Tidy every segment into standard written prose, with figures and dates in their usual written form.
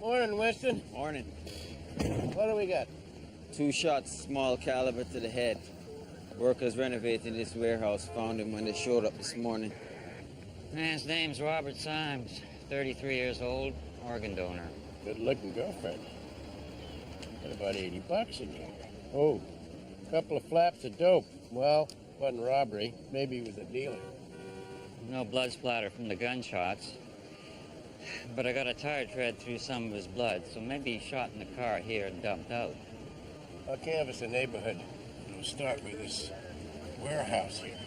Morning, Winston. Morning. What do we got? 2 shots, small caliber to the head. Workers renovating this warehouse found him when they showed up this morning. Man's name's Robert Symes, 33 years old, organ donor. Good-looking girlfriend. Got about $80 in here. Oh, couple of flaps of dope. Well, wasn't robbery. Maybe he was a dealer. No blood splatter from the gunshots. But I got a tire tread through some of his blood, so maybe he shot in the car here and dumped out. I'll canvass the neighborhood. We'll start with this warehouse here.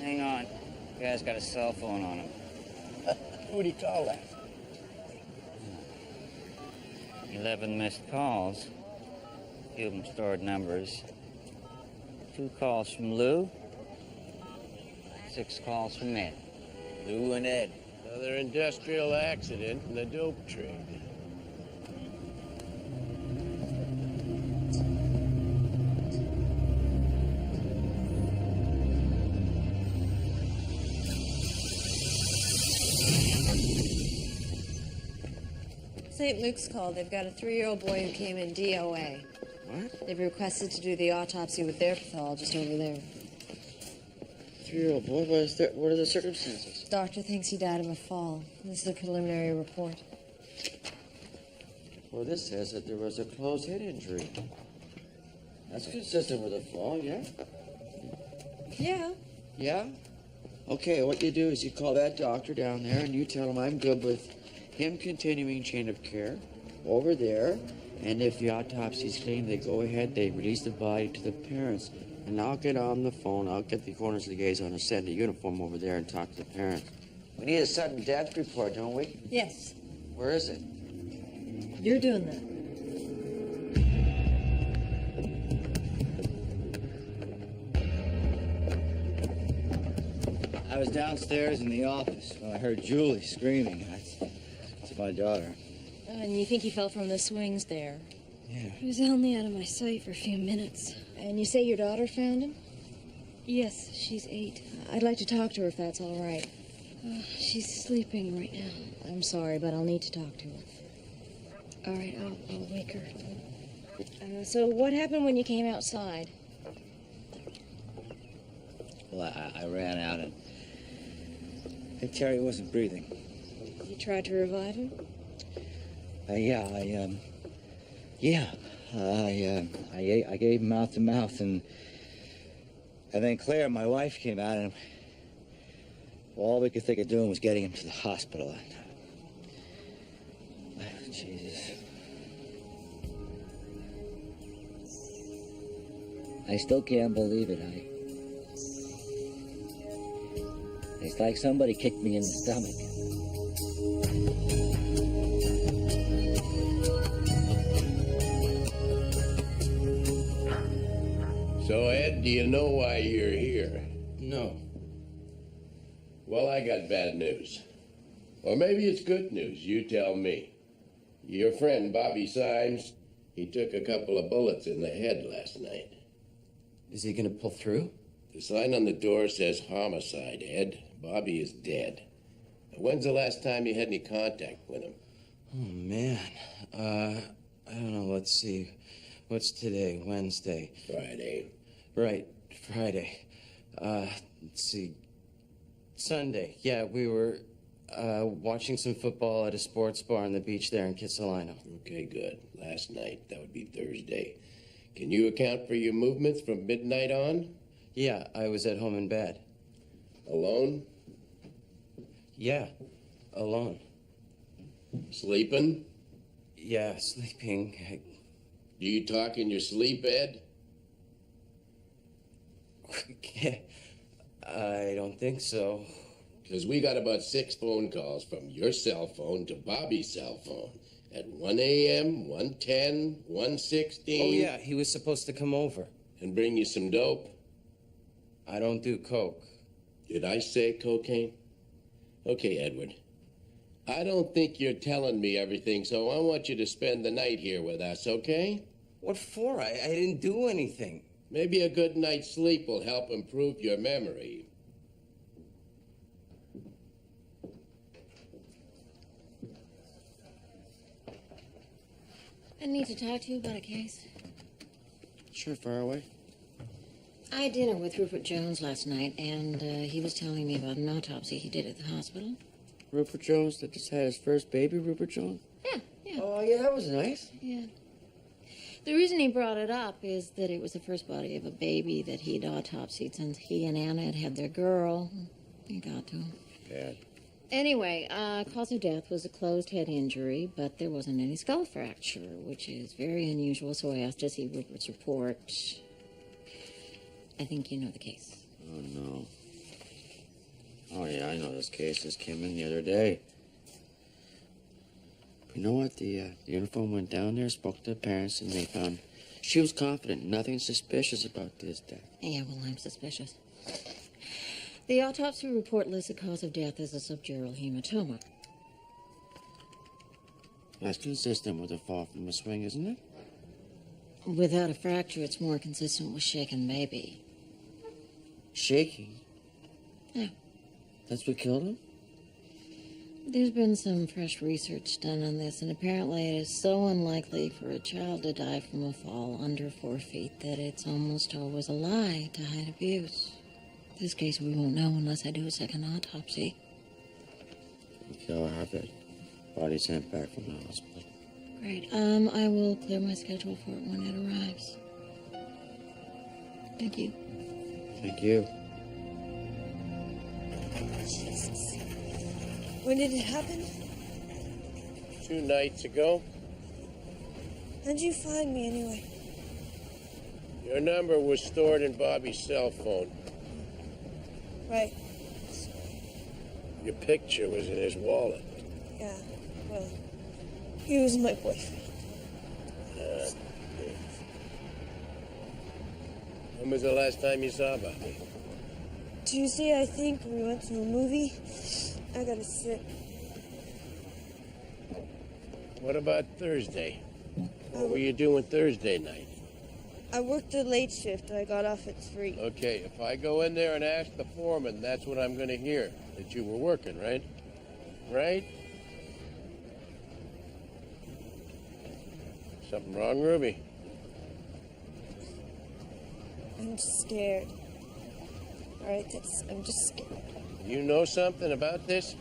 Hang on. The guy's got a cell phone on him. Who do you call that? 11 missed calls. A few of them stored numbers. 2 calls from Lou. 6 calls from Ed. Lou and Ed. Another industrial accident in the dope trade. St. Luke's called. They've got a 3-year-old boy who came in DOA. What? They've requested to do the autopsy with their pathologist over there. 3-year-old boy? What are the circumstances? Doctor thinks he died of a fall. This is the preliminary report. Well, this says that there was a closed head injury. That's consistent with a fall, yeah? Yeah. Yeah? Okay, what you do is you call that doctor down there and you tell him I'm good with him continuing chain of care over there. And if the autopsy's clean, they go ahead, they release the body to the parents. And I'll get on the phone, I'll get the coroner's liaison to send a uniform over there and talk to the parents. We need a sudden death report, don't we? Yes. Where is it? You're doing that. I was downstairs in the office when I heard Julie screaming. That's my daughter. And you think he fell from the swings there? Yeah. He was only out of my sight for a few minutes. And you say your daughter found him? Yes, she's 8. I'd like to talk to her if that's all right. She's sleeping right now. I'm sorry, but I'll need to talk to her. All right, I'll wake her. So what happened when you came outside? Well, I ran out and Terry wasn't breathing. You tried to revive him? I gave him mouth to mouth, and then Claire, my wife, came out, and all we could think of doing was getting him to the hospital. Jesus. I still can't believe it. It's like somebody kicked me in the stomach. So, Ed, do you know why you're here? No. Well, I got bad news. Or maybe it's good news. You tell me. Your friend, Bobby Symes, he took a couple of bullets in the head last night. Is he gonna pull through? The sign on the door says homicide, Ed. Bobby is dead. When's the last time you had any contact with him? Oh, man. I don't know. Let's see. What's today? Wednesday. Friday. Right. Friday. Let's see. Sunday. Yeah, we were watching some football at a sports bar on the beach there in Kitsilano. Okay, good. Last night, that would be Thursday. Can you account for your movements from midnight on? Yeah, I was at home in bed. Alone? Yeah, alone. Sleeping? Yeah, sleeping. Do you talk in your sleep, Ed? I don't think so. Because we got about 6 phone calls from your cell phone to Bobby's cell phone at 1 a.m., 1:10, 1:16. Oh, yeah, he was supposed to come over. And bring you some dope. I don't do coke. Did I say cocaine? Okay, Edward. I don't think you're telling me everything, so I want you to spend the night here with us, okay? What for? I didn't do anything. Maybe a good night's sleep will help improve your memory. I need to talk to you about a case. Sure, far away. I had dinner with Rupert Jones last night, and he was telling me about an autopsy he did at the hospital. Rupert Jones that just had his first baby, Rupert Jones? Yeah. Oh, yeah, that was nice. Yeah. The reason he brought it up is that it was the first body of a baby that he'd autopsied since he and Anna had had their girl. He got to him. Bad. Anyway, cause of death was a closed head injury, but there wasn't any skull fracture, which is very unusual, so I asked to see Rupert's report. I think you know the case. Oh, no. Oh, yeah, I know this case. This came in the other day. You know what? The uniform went down there, spoke to the parents, and they found... She was confident. Nothing suspicious about this death. Yeah, well, I'm suspicious. The autopsy report lists the cause of death as a subdural hematoma. That's consistent with a fall from a swing, isn't it? Without a fracture, it's more consistent with shaken baby. Shaking? Yeah. That's what killed him? There's been some fresh research done on this, and apparently it is so unlikely for a child to die from a fall under 4 feet that it's almost always a lie to hide abuse. This case we won't know unless I do a second autopsy. Okay, I'll have it. Body sent back from the hospital. Great. I will clear my schedule for it when it arrives. Thank you. Thank you. Jesus. When did it happen? 2 nights ago. How'd you find me anyway? Your number was stored in Bobby's cell phone. Right. Your picture was in his wallet. Yeah, well, he was my boyfriend. When was the last time you saw Bobby? Tuesday, I think, we went to a movie. I gotta sit. What about Thursday? What were you doing Thursday night? I worked the late shift. I got off at 3. Okay, if I go in there and ask the foreman, that's what I'm going to hear. That you were working, right? Right? Something wrong, Ruby? I'm scared. All right, I'm just scared. You know something about this?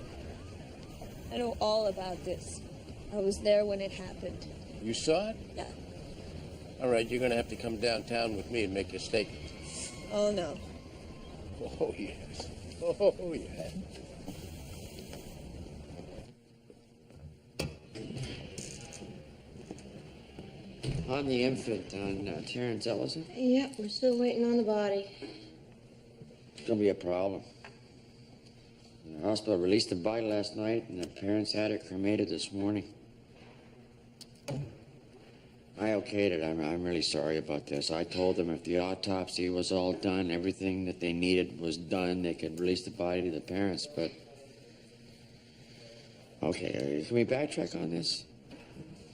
I know all about this. I was there when it happened. You saw it? Yeah. All right, you're going to have to come downtown with me and make a statement. Oh, no. Oh, yes. Oh, yes. On the infant, on Terrence Ellison, Yep, we're still waiting on the body. it's gonna be a problem. The hospital released the body last night, and the parents had it cremated this morning. I okayed it. I'm really sorry about this. I told them if the autopsy was all done, everything that they needed was done, they could release the body to the parents, but... Okay, can we backtrack on this?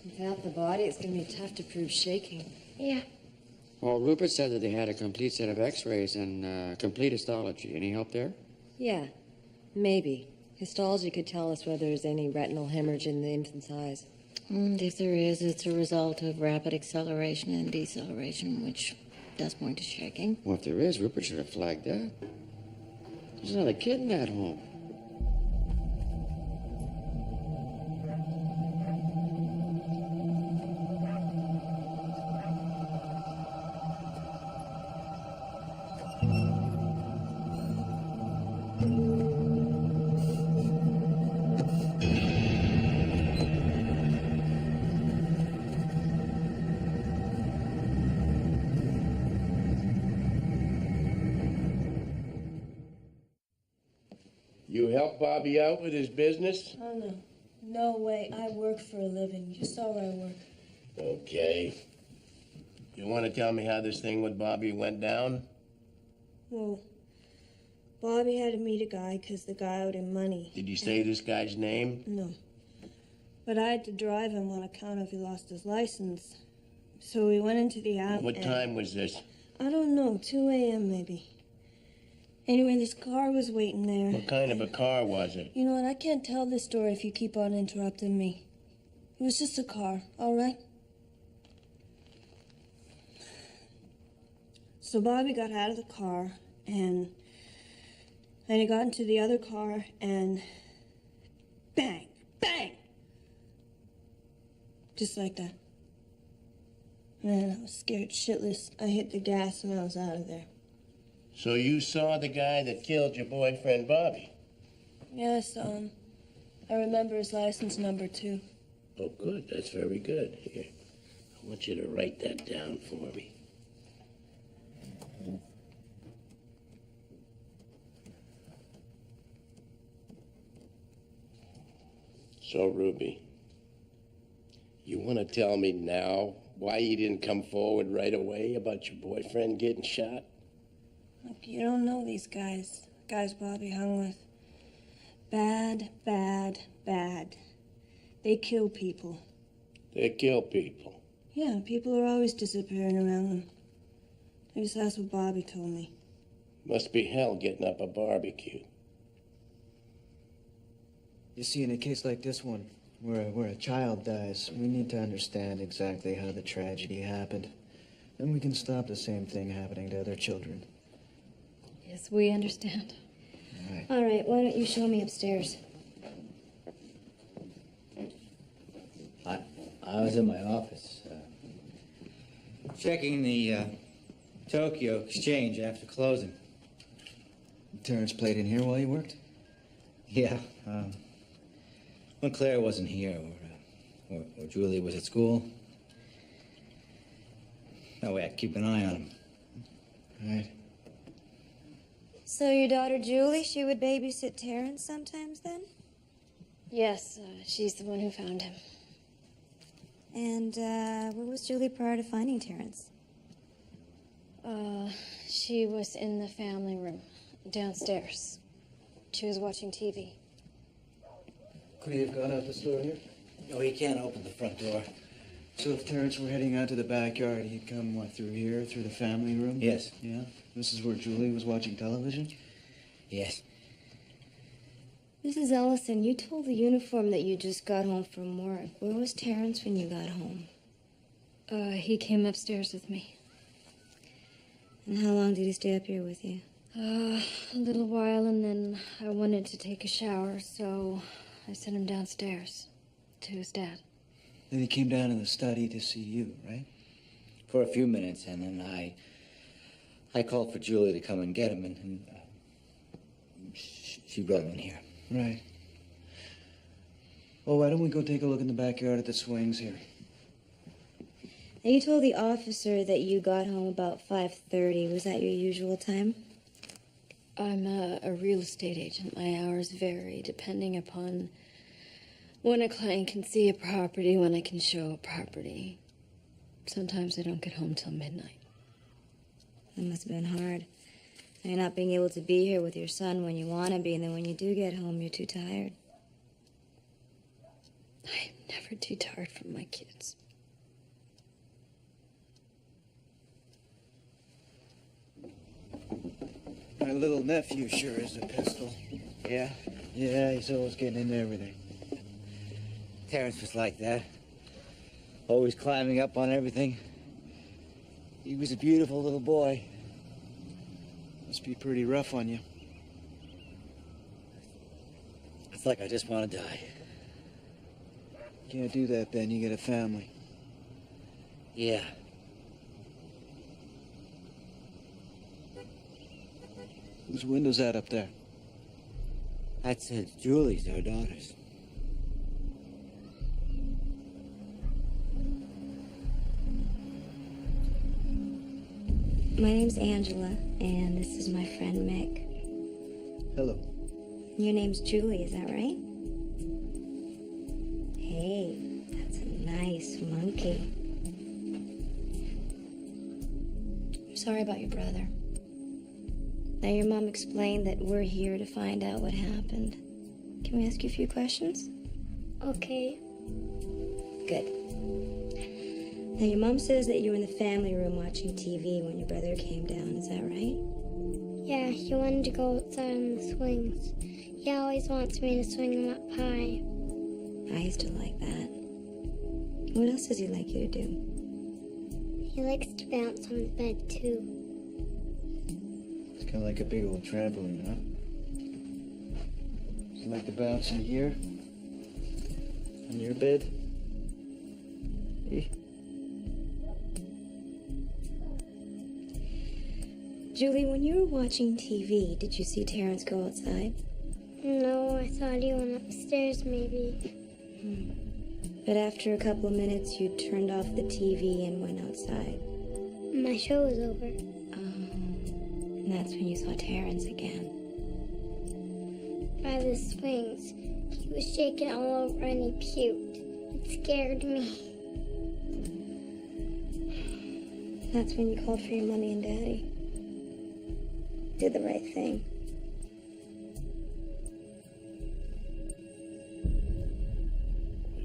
Without the body, it's going to be tough to prove shaking. Yeah. Well, Rupert said that they had a complete set of x-rays and complete histology. Any help there? Yeah, maybe. Histology could tell us whether there's any retinal hemorrhage in the infant's eyes. And if there is, it's a result of rapid acceleration and deceleration, which does point to shaking. Well, if there is, Rupert should have flagged that. There's another kid in that home. You help Bobby out with his business? Oh, no. No way. I work for a living. You saw where I work. Okay. You want to tell me how this thing with Bobby went down? Well, Bobby had to meet a guy because the guy owed him money. Did you say this guy's name? No. But I had to drive him on account of he lost his license. So we went into the alley. What time was this? I don't know, 2 a.m. maybe. Anyway, this car was waiting there. What kind of a car was it? You know what, I can't tell this story if you keep on interrupting me. It was just a car, all right? So Bobby got out of the car, and he got into the other car, and bang, bang! Just like that. Man, I was scared shitless. I hit the gas and I was out of there. So you saw the guy that killed your boyfriend, Bobby? Yeah, I saw him. I remember his license number, too. Oh, good. That's very good. Here, I want you to write that down for me. So, Ruby, you want to tell me now why you didn't come forward right away about your boyfriend getting shot? Look, you don't know these guys. Guys Bobby hung with. Bad, bad, bad. They kill people. They kill people. Yeah, people are always disappearing around them. At least that's what Bobby told me. Must be hell getting up a barbecue. You see, in a case like this one, where a child dies, we need to understand exactly how the tragedy happened. Then we can stop the same thing happening to other children. Yes, we understand. All right. All right, why don't you show me upstairs? I was in my office, checking the Tokyo Exchange after closing. Terrence played in here while you worked? Yeah, when Claire wasn't here, or Julie was at school. That way I keep an eye on him. All right. So your daughter Julie, she would babysit Terrence sometimes then? Yes, she's the one who found him. And where was Julie prior to finding Terrence? She was in the family room, downstairs. She was watching TV. Could he have gone out the store here? No, he can't open the front door. So if Terrence were heading out to the backyard, he'd come, what, through here, through the family room? Yes. Yeah? This is where Julie was watching television? Yes. Mrs. Ellison, you told the uniform that you just got home from work. Where was Terrence when you got home? He came upstairs with me. And how long did he stay up here with you? A little while, and then I wanted to take a shower, so I sent him downstairs to his dad. Then he came down in the study to see you, right? For a few minutes, and then I called for Julie to come and get him, and she brought him in here. Right. Well, why don't we go take a look in the backyard at the swings here? Now, you told the officer that you got home about 5:30. Was that your usual time? I'm a real estate agent. My hours vary depending upon when a client can see a property, when I can show a property. Sometimes I don't get home till midnight. That must have been hard. You're not being able to be here with your son when you want to be, and then when you do get home, you're too tired. I'm never too tired from my kids. My little nephew sure is a pistol. Yeah? Yeah, he's always getting into everything. Terrence was like that. Always climbing up on everything. He was a beautiful little boy. Must be pretty rough on you. It's like I just want to die. Can't do that, Ben. You get a family. Yeah. Whose window's that up there? That's Julie's, our daughter's. My name's Angela, and this is my friend Mick. Hello. Your name's Julie, is that right? Hey, that's a nice monkey. I'm sorry about your brother. Now, your mom explained that we're here to find out what happened. Can we ask you a few questions? Okay. Good. Now, your mom says that you were in the family room watching TV when your brother came down. Is that right? Yeah, he wanted to go outside on the swings. He always wants me to swing him up high. I used to like that. What else does he like you to do? He likes to bounce on the bed, too. It's kind of like a big old trampoline, huh? Does he like to bounce in here? On your bed? Eh? Julie, when you were watching TV, did you see Terrence go outside? No, I thought he went upstairs, maybe. But after a couple of minutes, you turned off the TV and went outside. My show was over. And that's when you saw Terrence again. By the swings, he was shaking all over and he puked. It scared me. That's when you called for your mommy and daddy. Did the right thing.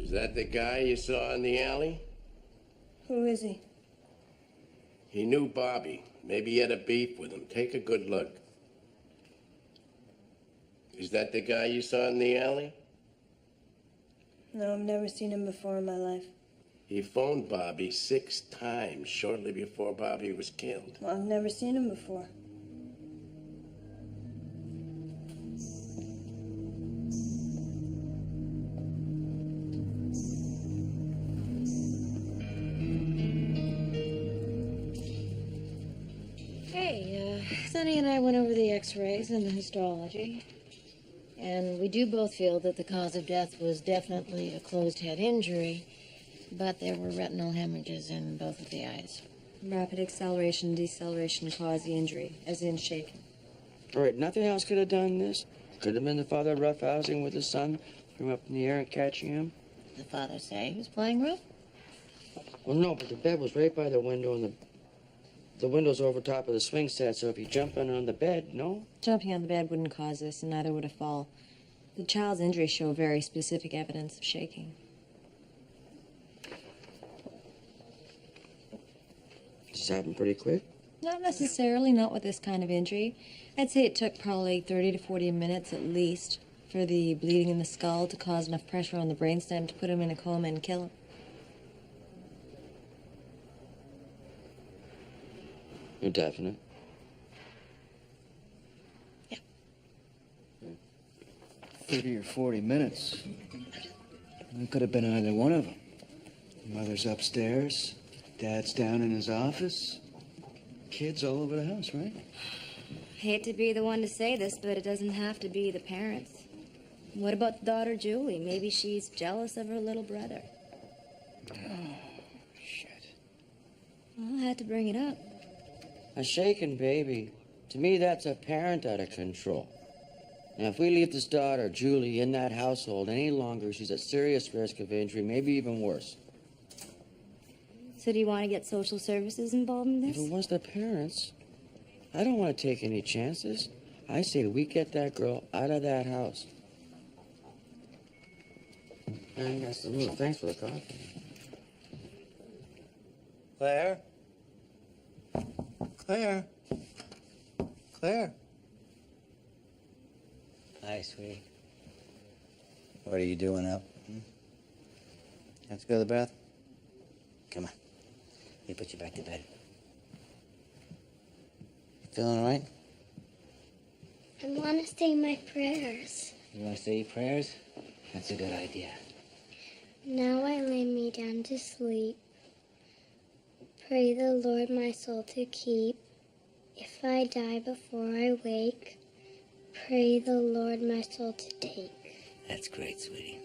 Is that the guy you saw in the alley? Who is he? He knew Bobby. Maybe he had a beef with him. Take a good look. Is that the guy you saw in the alley? No, I've never seen him before in my life. He phoned Bobby 6 times shortly before Bobby was killed. Well, I've never seen him before. Sonny and I went over the x-rays and the histology, and we do both feel that the cause of death was definitely a closed head injury, but there were retinal hemorrhages in both of the eyes. Rapid acceleration and deceleration caused the injury, as in shaking. All right, nothing else could have done this? Could have been the father roughhousing with his son, threw him up in the air and catching him? The father say he was playing rough? Well, no, but the bed was right by the window, and the window's over top of the swing set, so if you jump in on the bed, no? Jumping on the bed wouldn't cause this, and neither would a fall. The child's injuries show very specific evidence of shaking. This happened pretty quick? Not necessarily, not with this kind of injury. I'd say it took probably 30 to 40 minutes at least for the bleeding in the skull to cause enough pressure on the brainstem to put him in a coma and kill him. You're definite? Yeah. 30 or 40 minutes. It could have been either one of them. Mother's upstairs, Dad's down in his office. Kids all over the house, right? Hate to be the one to say this, but it doesn't have to be the parents. What about the daughter, Julie? Maybe she's jealous of her little brother. Oh, shit. Well, I had to bring it up. A shaken baby. To me, that's a parent out of control. Now, if we leave this daughter, Julie, in that household any longer, she's at serious risk of injury, maybe even worse. So do you want to get social services involved in this? If it was the parents, I don't want to take any chances. I say we get that girl out of that house. And that's the move. Thanks for the coffee. Claire? Claire? Claire? Hi, sweetie. What are you doing up? Have to go to the bath? Come on. Let me put you back to bed. You feeling all right? I want to say my prayers. You want to say your prayers? That's a good idea. Now I lay me down to sleep. Pray the Lord my soul to keep. If I die before I wake, pray the Lord my soul to take. That's great, sweetie.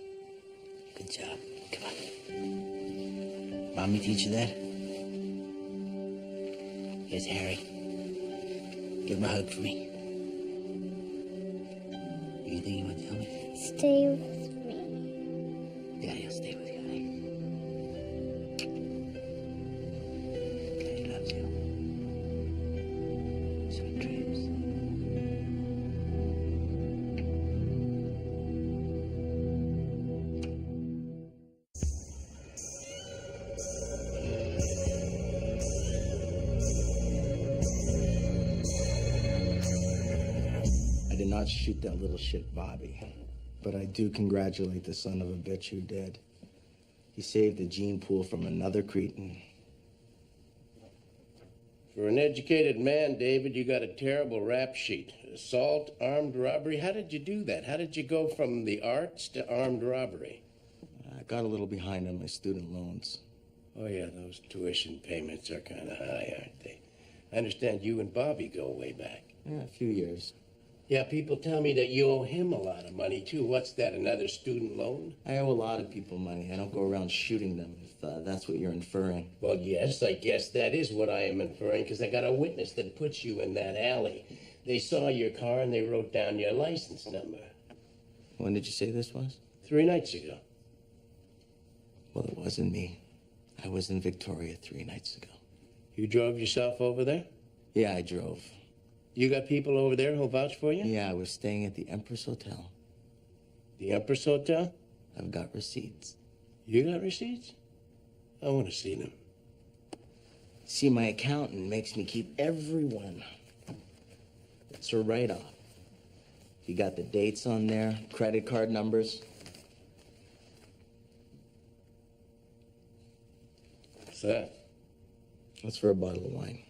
Good job. Come on. Mommy teach you that? Here's Harry. Give him a hug for me. Anything you want to tell me? Stay with me. Daddy will stay with you, honey. Daddy loves you. Sweet dreams. I did not shoot that little shit Bobby, but I do congratulate the son of a bitch who did. He saved the gene pool from another cretin. For an educated man, David, you got a terrible rap sheet. Assault, armed robbery. How did you do that? How did you go from the arts to armed robbery? I got a little behind on my student loans. Oh, yeah, those tuition payments are kind of high, aren't they? I understand you and Bobby go way back. Yeah, a few years. Yeah, people tell me that you owe him a lot of money, too. What's that, another student loan? I owe a lot of people money. I don't go around shooting them, if that's what you're inferring. Well, yes, I guess that is what I am inferring, because I got a witness that puts you in that alley. They saw your car and they wrote down your license number. When did you say this was? 3 nights ago. Well, it wasn't me. I was in Victoria 3 nights ago. You drove yourself over there? Yeah, I drove. You got people over there who'll vouch for you? Yeah, I was staying at the Empress Hotel. The Empress Hotel? I've got receipts. You got receipts? I want to see them. See, my accountant makes me keep every one. It's a write-off. You got the dates on there, credit card numbers. What's that? That's for a bottle of wine.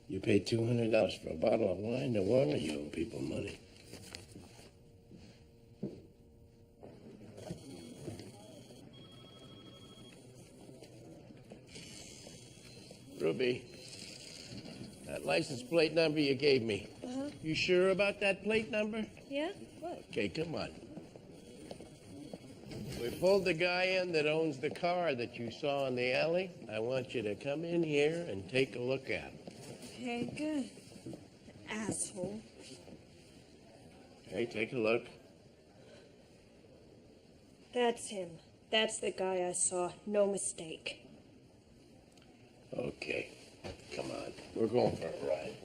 You paid $200 for a bottle of wine? No wonder you owe people money. Ruby, that license plate number you gave me. Uh-huh. You sure about that plate number? Yeah? What? Okay, come on. We pulled the guy in that owns the car that you saw in the alley. I want you to come in here and take a look at it. Okay, good. Asshole. Okay, take a look. That's him. That's the guy I saw. No mistake. Okay, come on. We're going for a ride.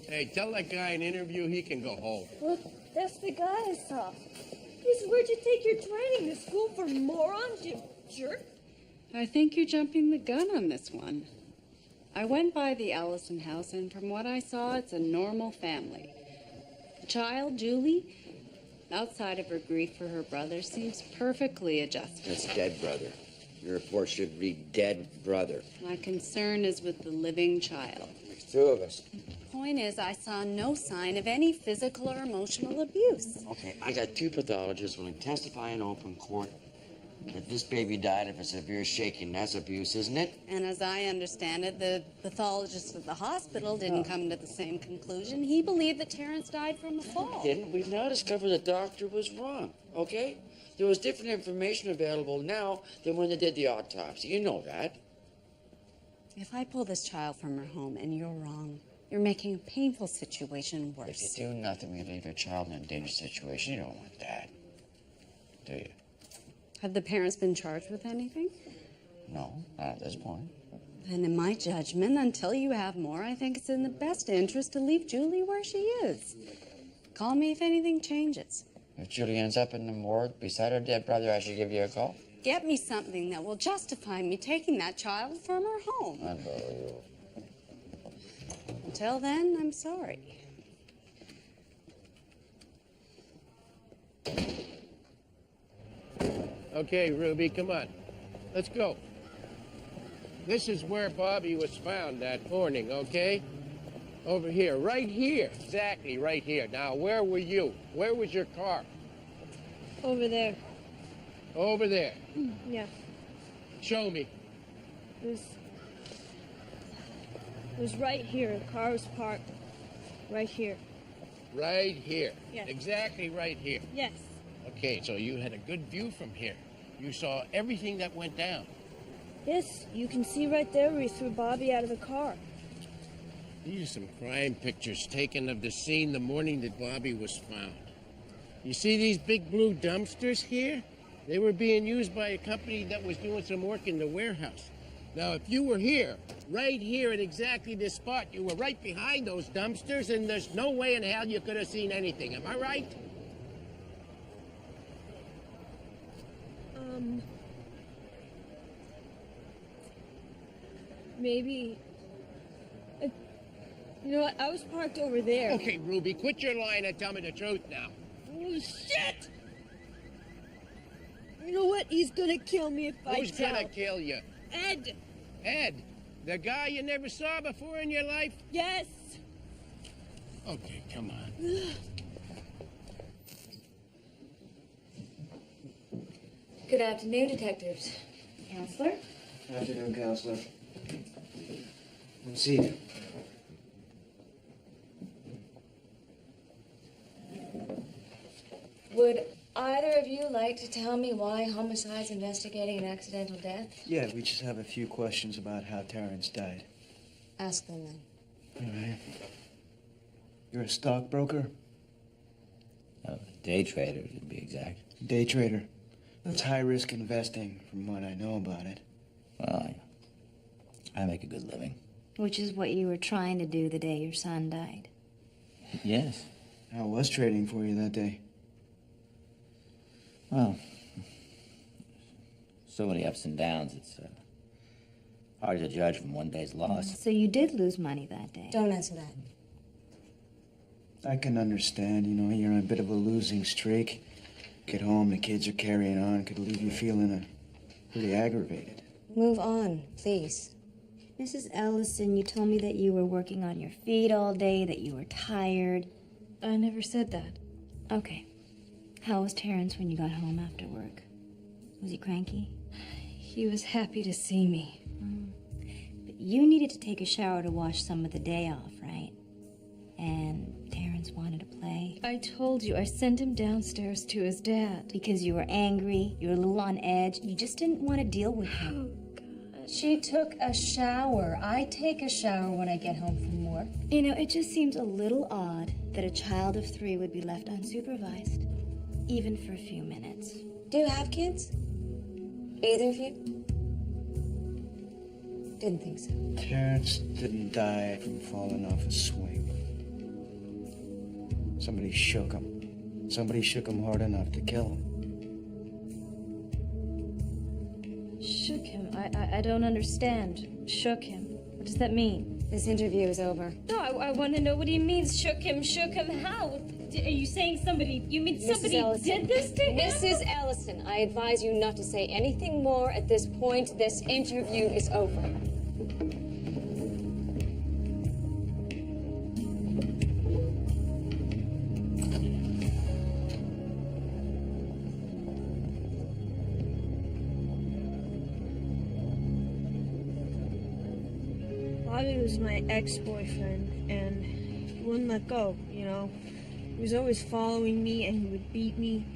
Hey, tell that guy in interview he can go home. Look, that's the guy I saw. He said, where'd you take your training? The school for morons, you jerk? I think you're jumping the gun on this one. I went by the Allison house, and from what I saw, it's a normal family. The child, Julie, outside of her grief for her brother, seems perfectly adjusted. That's dead brother. Your report should read dead brother. My concern is with the living child. There's 2 of us. Point is, I saw no sign of any physical or emotional abuse. Okay, I got 2 pathologists willing to testify in open court that this baby died of a severe shaking. That's abuse, isn't it? And as I understand it, the pathologist at the hospital didn't come to the same conclusion. He believed that Terrence died from a fall. Didn't. We've now discovered the doctor was wrong, okay? There was different information available now than when they did the autopsy. You know that. If I pull this child from her home and you're wrong, you're making a painful situation If worse. you do nothing, you leave your child in a dangerous situation. You don't want that, do you? Have the parents been charged with anything? No, not at this point. Then in my judgment, until you have more, I think it's in the best interest to leave Julie where she is. Call me if anything changes. If Julie ends up in the morgue beside her dead brother, I should give you a call. Get me something that will justify me taking that child from her home. Unbelievable. Until then, I'm sorry. Okay, Ruby, come on. Let's go. This is where Bobby was found that morning, okay? Over here, right here. Exactly, right here. Now, where were you? Where was your car? Over there. Over there. Yeah. Show me. It was right here. The car was parked right here. Right here. Yeah. Exactly right here. Yes. Okay, so you had a good view from here. You saw everything that went down. Yes, you can see right there where he threw Bobby out of the car. These are some crime pictures taken of the scene the morning that Bobby was found. You see these big blue dumpsters here? They were being used by a company that was doing some work in the warehouse. Now, if you were here, right here at exactly this spot, you were right behind those dumpsters, and there's no way in hell you could have seen anything. Am I right? Maybe. You know what? I was parked over there. Okay, Ruby, quit your lying and tell me the truth now. Oh, shit! You know what? He's gonna kill me if I Who's tell. gonna kill you? Ed! Ed? The guy you never saw before in your life? Yes! Okay, come on. Good afternoon, detectives. Counselor? Afternoon, Counselor. Seat. Would either of you like to tell me why homicide's investigating an accidental death? Yeah, we just have a few questions about how Terrence died. Ask them then. All right. You're a stockbroker? Day trader, to be exact. Day trader. That's high-risk investing, from what I know about it. Well, I make a good living. Which is what you were trying to do the day your son died. Yes. How was trading for you that day? Well, so many ups and downs, it's hard to judge from one day's loss. So you did lose money that day. Don't answer that. I can understand, you know, you're on a bit of a losing streak. Get home, the kids are carrying on, could leave you feeling pretty aggravated. Move on, please. Mrs. Ellison, you told me that you were working on your feet all day, that you were tired. I never said that. Okay. How was Terrence when you got home after work? Was he cranky? He was happy to see me. But you needed to take a shower to wash some of the day off, right? And Terrence wanted to play. I told you, I sent him downstairs to his dad. Because you were angry, you were a little on edge, you just didn't want to deal with him. She took a shower. I take a shower when I get home from work. You know, it just seems a little odd that a child of 3 would be left unsupervised, even for a few minutes. Do you have kids? Either of you? Didn't think so. Terrence didn't die from falling off a swing. Somebody shook him. Somebody shook him hard enough to kill him. Shook him? I don't understand. Shook him. What does that mean? This interview is over. No, I want to know what he means. Shook him how? Are you saying somebody, you mean somebody did this to him? Mrs. Ellison, I advise you not to say anything more at this point. This interview is over. Bobby was my ex-boyfriend, and he wouldn't let go, you know. He was always following me, and he would beat me.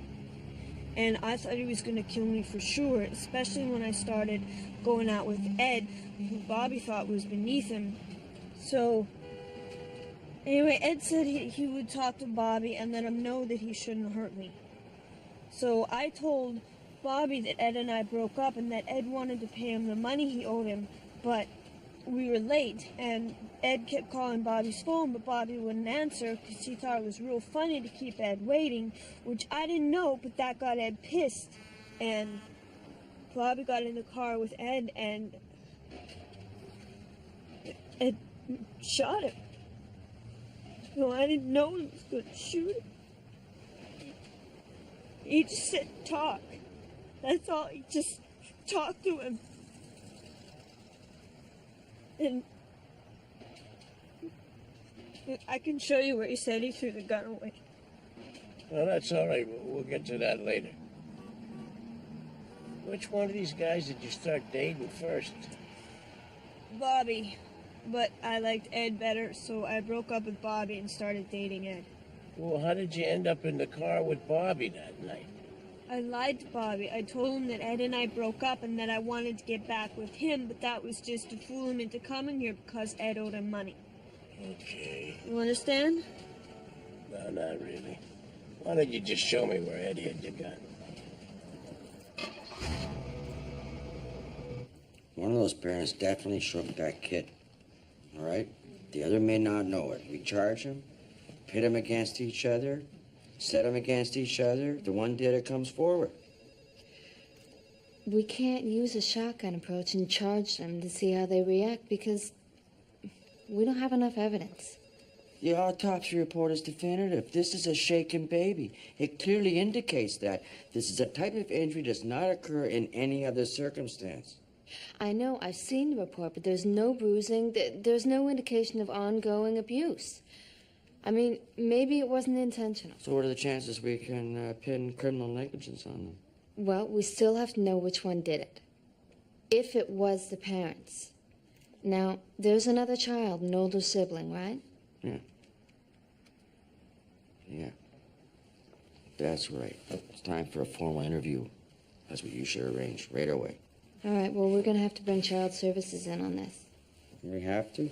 And I thought he was going to kill me for sure, especially when I started going out with Ed, who Bobby thought was beneath him. So, anyway, Ed said he would talk to Bobby and let him know that he shouldn't hurt me. So I told Bobby that Ed and I broke up and that Ed wanted to pay him the money he owed him, but we were late, and Ed kept calling Bobby's phone, but Bobby wouldn't answer because he thought it was real funny to keep Ed waiting, which I didn't know, but that got Ed pissed. And Bobby got in the car with Ed, and Ed shot him. No, I didn't know he was going to shoot him. He just said, talk. That's all. He just talked to him. And I can show you where he said he threw the gun away. Well, that's all right. We'll get to that later. Which one of these guys did you start dating first? Bobby. But I liked Ed better, so I broke up with Bobby and started dating Ed. Well, how did you end up in the car with Bobby that night? I lied to Bobby. I told him that Ed and I broke up and that I wanted to get back with him, but that was just to fool him into coming here because Ed owed him money. Okay. You understand? No, not really. Why don't you just show me where Ed hid your gun? One of those parents definitely shook that kid. All right? The other may not know it. We charge them, pit them against each other, set them against each other. The one did it comes forward. We can't use a shotgun approach and charge them to see how they react because we don't have enough evidence. The autopsy report is definitive. This is a shaken baby. It clearly indicates that this is a type of injury that does not occur in any other circumstance. I know, I've seen the report, but there's no bruising. There's no indication of ongoing abuse. I mean, maybe it wasn't intentional. So what are the chances we can pin criminal negligence on them? Well, we still have to know which one did it. If it was the parents. Now, there's another child, an older sibling, right? Yeah. Yeah. That's right. It's time for a formal interview. That's what you should arrange right away. All right, well, we're going to have to bring child services in on this. We have to?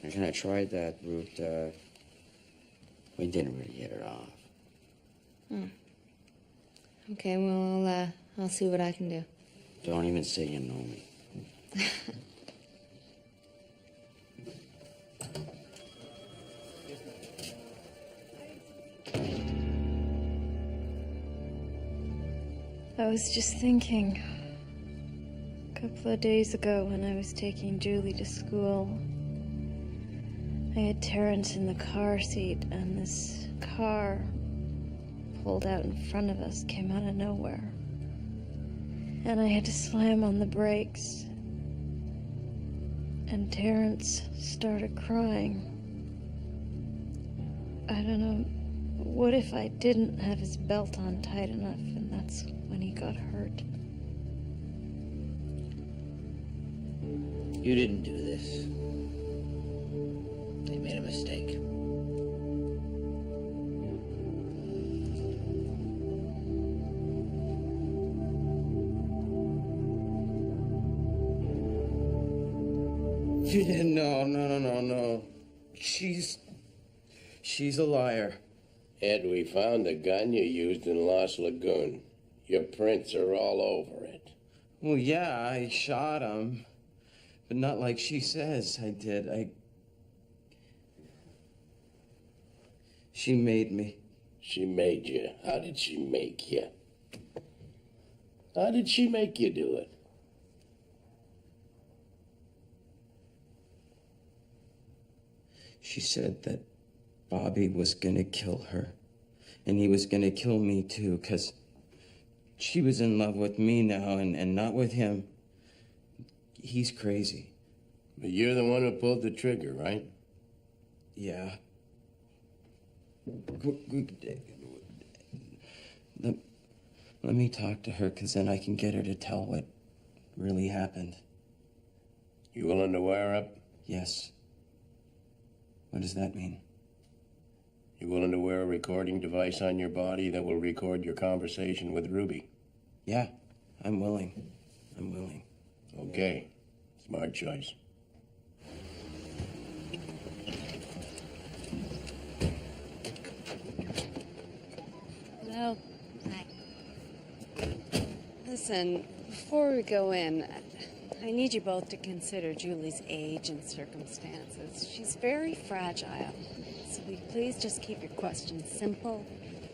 When I tried that route, we didn't really hit it off. Hmm. Okay, well, I'll see what I can do. Don't even say you know me. I was just thinking, a couple of days ago when I was taking Julie to school, I had Terrence in the car seat, and this car pulled out in front of us, came out of nowhere. And I had to slam on the brakes. And Terrence started crying. I don't know, what if I didn't have his belt on tight enough, and that's when he got hurt? You didn't do this. They made a mistake. No. She's a liar. Ed, we found the gun you used in Lost Lagoon. Your prints are all over it. Well, yeah, I shot him. But not like she says I did. She made me. She made you. How did she make you? How did she make you do it? She said that Bobby was gonna kill her. And he was gonna kill me too, 'cause she was in love with me now and not with him. He's crazy. But you're the one who pulled the trigger, right? Yeah. Let me talk to her, 'cause then I can get her to tell what really happened. You willing to wire up? Yes. What does that mean? You willing to wear a recording device on your body that will record your conversation with Ruby? Yeah, I'm willing. Okay. Smart choice. Well, listen, before we go in, I need you both to consider Julie's age and circumstances. She's very fragile. So will you please just keep your questions simple,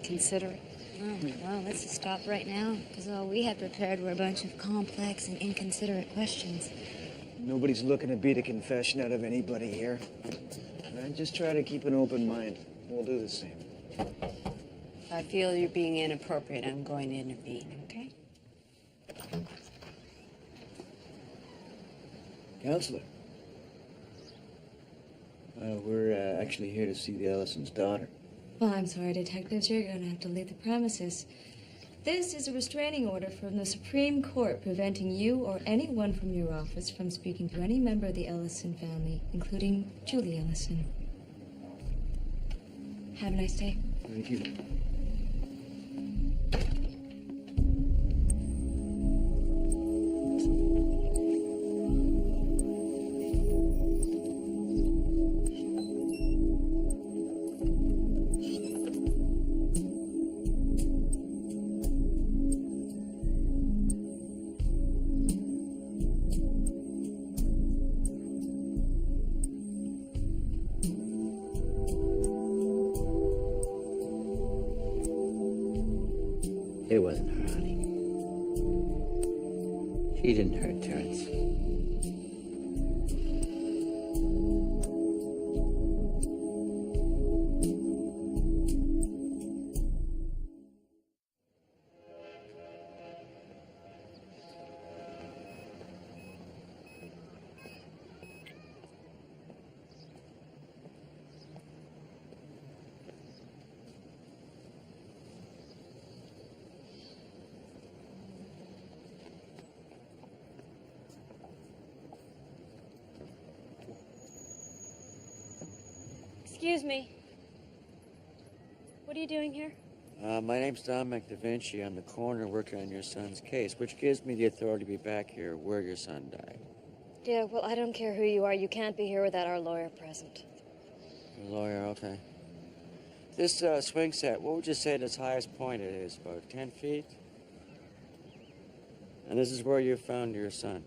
considerate? Oh, well, let's just stop right now, because all we had prepared were a bunch of complex and inconsiderate questions. Nobody's looking to beat a confession out of anybody here. I just try to keep an open mind. We'll do the same. If I feel you're being inappropriate, I'm going to intervene, okay? Counselor. We're actually here to see the Ellison's daughter. Well, I'm sorry, detectives. You're going to have to leave the premises. This is a restraining order from the Supreme Court preventing you or anyone from your office from speaking to any member of the Ellison family, including Julie Ellison. Have a nice day. Thank you. It wasn't her, honey. She didn't hurt Terrence. Excuse me. What are you doing here? My name's Dominic Da Vinci. I'm the coroner working on your son's case, which gives me the authority to be back here where your son died. Yeah, well, I don't care who you are. You can't be here without our lawyer present. Your lawyer, okay. This swing set, what would you say its highest point it is? About 10 feet? And this is where you found your son.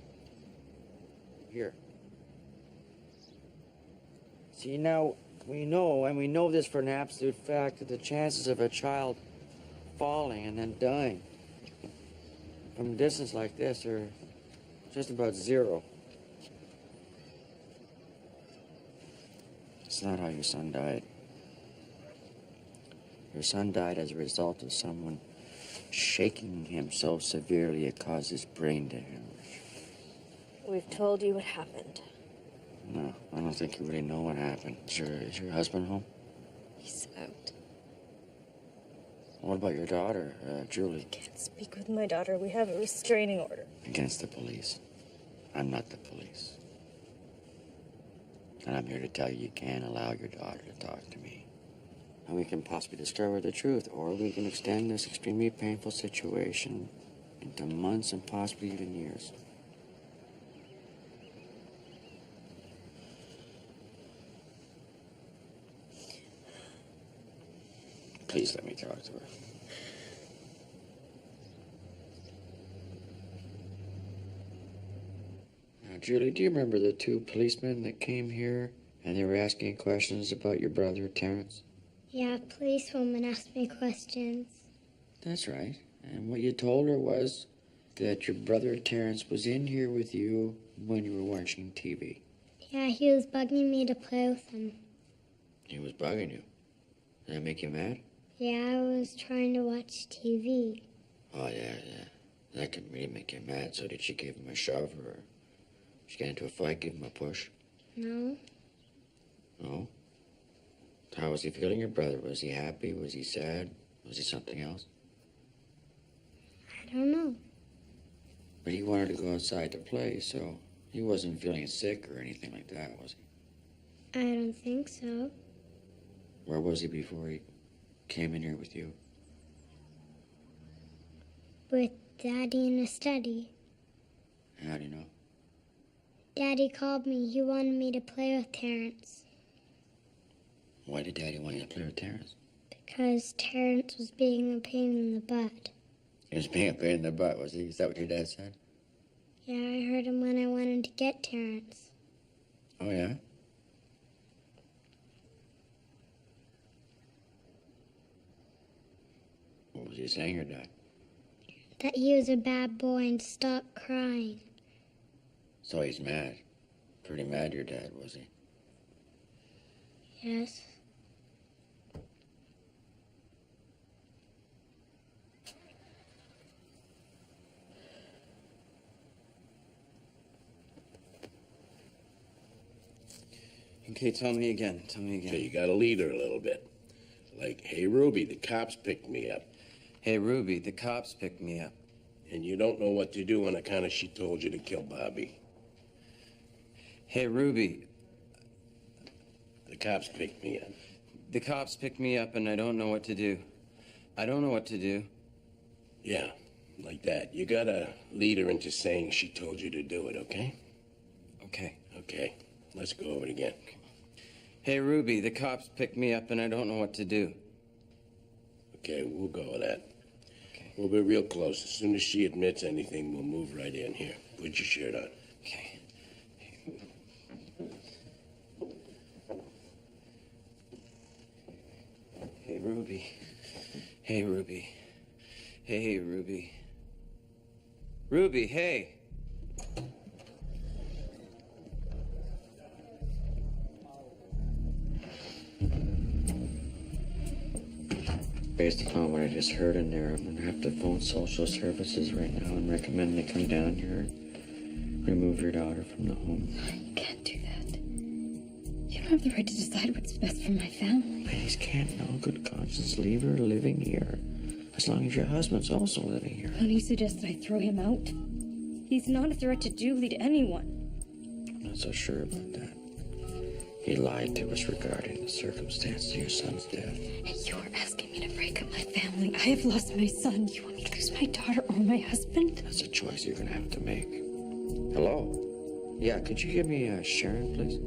Here. See, now, we know, and we know this for an absolute fact, that the chances of a child falling and then dying from a distance like this are just about zero. It's not how your son died. Your son died as a result of someone shaking him so severely it caused his brain to hemorrhage. We've told you what happened. No, I don't think you really know what happened. Is your husband home? He's out. What about your daughter, Julie? I can't speak with my daughter. We have a restraining order. Against the police. I'm not the police. And I'm here to tell you you can't allow your daughter to talk to me. And we can possibly discover the truth, or we can extend this extremely painful situation into months and possibly even years. Please let me talk to her. Now, Julie, do you remember the two policemen that came here and they were asking questions about your brother, Terrence? Yeah, a policewoman asked me questions. That's right. And what you told her was that your brother, Terrence, was in here with you when you were watching TV. Yeah, he was bugging me to play with him. He was bugging you. Did that make you mad? Yeah, I was trying to watch TV. Oh, yeah. That can really make you mad. So did she give him a shove or did she get into a fight, give him a push? No. No? How was he feeling, your brother? Was he happy? Was he sad? Was he something else? I don't know. But he wanted to go outside to play, so he wasn't feeling sick or anything like that, was he? I don't think so. Where was he before he came in here with you? With Daddy in a study. How do you know? Daddy called me. He wanted me to play with Terrence. Why did Daddy want you to play with Terrence? Because Terrence was being a pain in the butt. He was being a pain in the butt, was he? Is that what your dad said? Yeah, I heard him when I wanted to get Terrence. Oh, yeah? What was he saying, your dad? That he was a bad boy and stop crying. So he's mad. Pretty mad, your dad, was he? Yes. Okay, tell me again. Okay, you gotta lead her a little bit. Like, hey, Ruby, the cops picked me up. Hey, Ruby, the cops picked me up. And you don't know what to do on account of she told you to kill Bobby. Hey, Ruby. The cops picked me up. The cops picked me up and I don't know what to do. I don't know what to do. Yeah, like that. You gotta lead her into saying she told you to do it, okay? Okay. Okay, let's go over it again. Hey, Ruby, the cops picked me up and I don't know what to do. Okay, we'll go with that. Okay. We'll be real close. As soon as she admits anything, we'll move right in here. Put your shirt on. Okay. Hey, Ruby. Hey, Ruby. Hey, Ruby. Ruby, hey. Based upon what I just heard in there, I'm gonna have to phone social services right now and recommend they come down here and remove your daughter from the home. You can't do that. You don't have the right to decide what's best for my family. Ladies can't, in all good conscience, leave her living here. As long as your husband's also living here. How do you suggest that I throw him out? He's not a threat to Julie, to anyone. I'm not so sure about that. He lied to us regarding the circumstances of your son's death. And you are asking me to break up my family. I have lost my son. You want me to lose my daughter or my husband? That's a choice you're gonna have to make. Hello? Yeah, could you give me Sharon, please?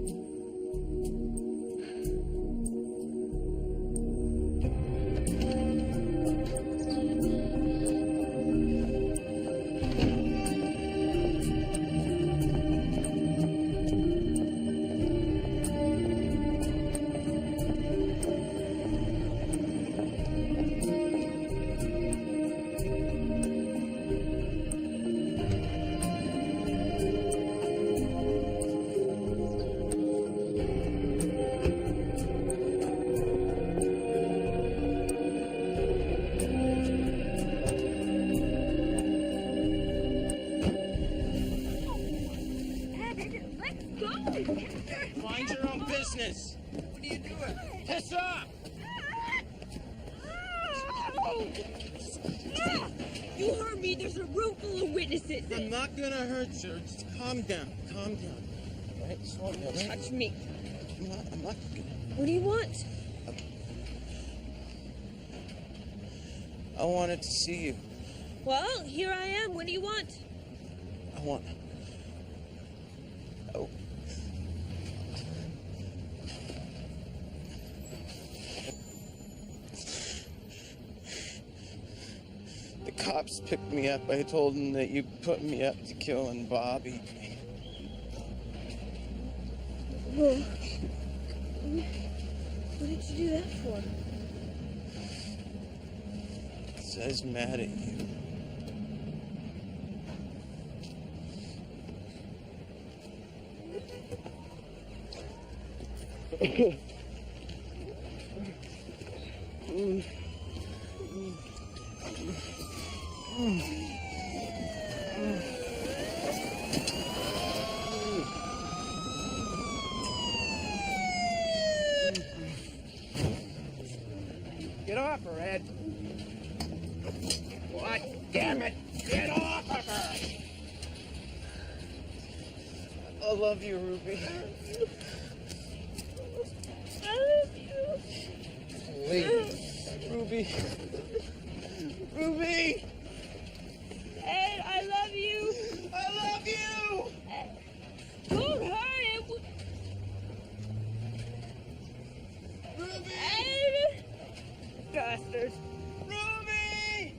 Mind your own business. What are you doing? Piss off! You heard me. There's a room full of witnesses. I'm not gonna hurt you. Just calm down. Calm down. All right? Slow down. Right? Touch me. I'm not gonna. What do you want? I wanted to see you. Well, here I am. What do you want? I want. Oh. The cops picked me up. I told them that you put me up to killing Bobby. Well, what did you do that for? Because I was mad at you. Get off her, Ed. What? Damn it! Get off of her! I love you, Ruby. I love you. Please. Ruby. Ruby! Ed, I love you. I love you! Don't hurt him. Ruby! Ed! Bastard. Ruby!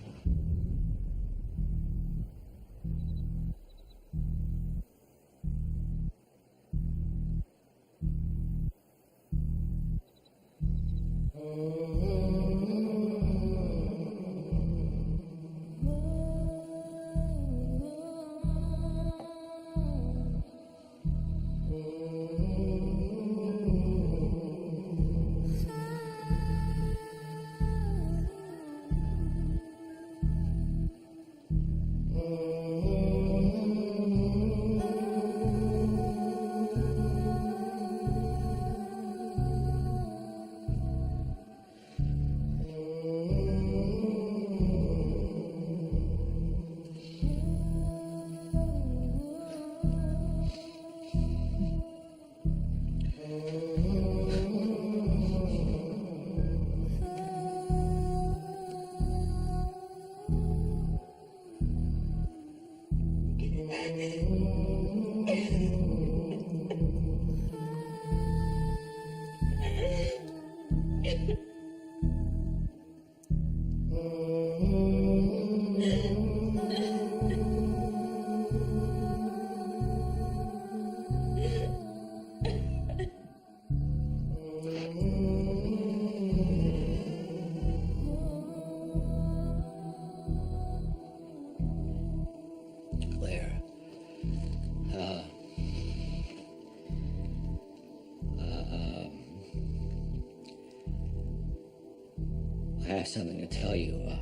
I have something to tell you.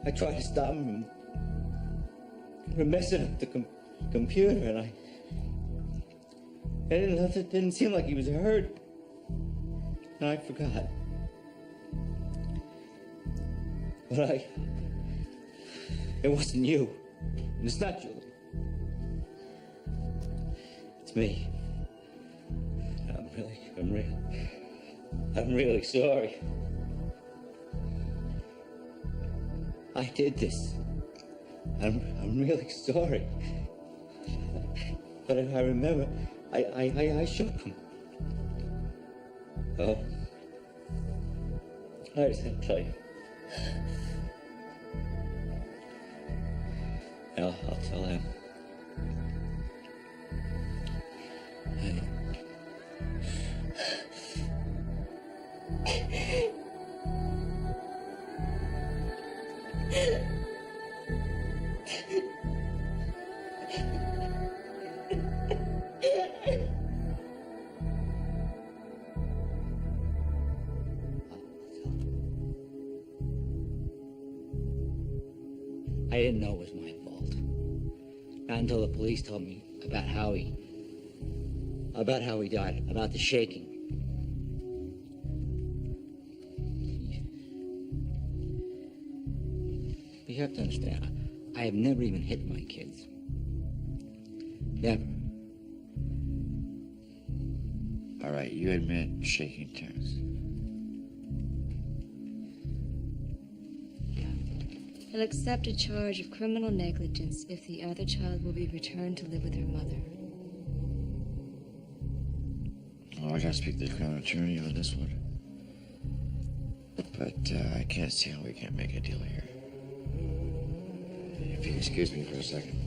I tried to stop him from messing up the computer, and it didn't seem like he was hurt. And I forgot. But it wasn't you. And it's not Julie. It's me. I'm really sorry. I did this. I'm really sorry. But I remember I shook him. Oh. I just had to tell you. I'll tell him. I didn't know it was my fault. Not until the police told me about how he died, about the shaking. But you have to understand, I have never even hit my kids. Never. All right, you admit shaking Terrence. He'll accept a charge of criminal negligence if the other child will be returned to live with her mother. Oh, I gotta speak to the crown attorney on this one. But I can't see how we can't make a deal here. If you excuse me for a second.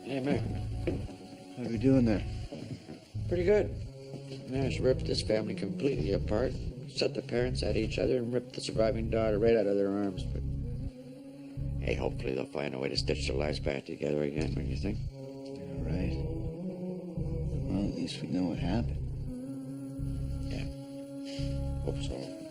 Hey, Mac. How are we doing there? Pretty good. Managed to rip this family completely apart, set the parents at each other, and rip the surviving daughter right out of their arms. But hey, hopefully they'll find a way to stitch their lives back together again, don't you think? Yeah, right. Well, at least we know what happened. Yeah. Hope so.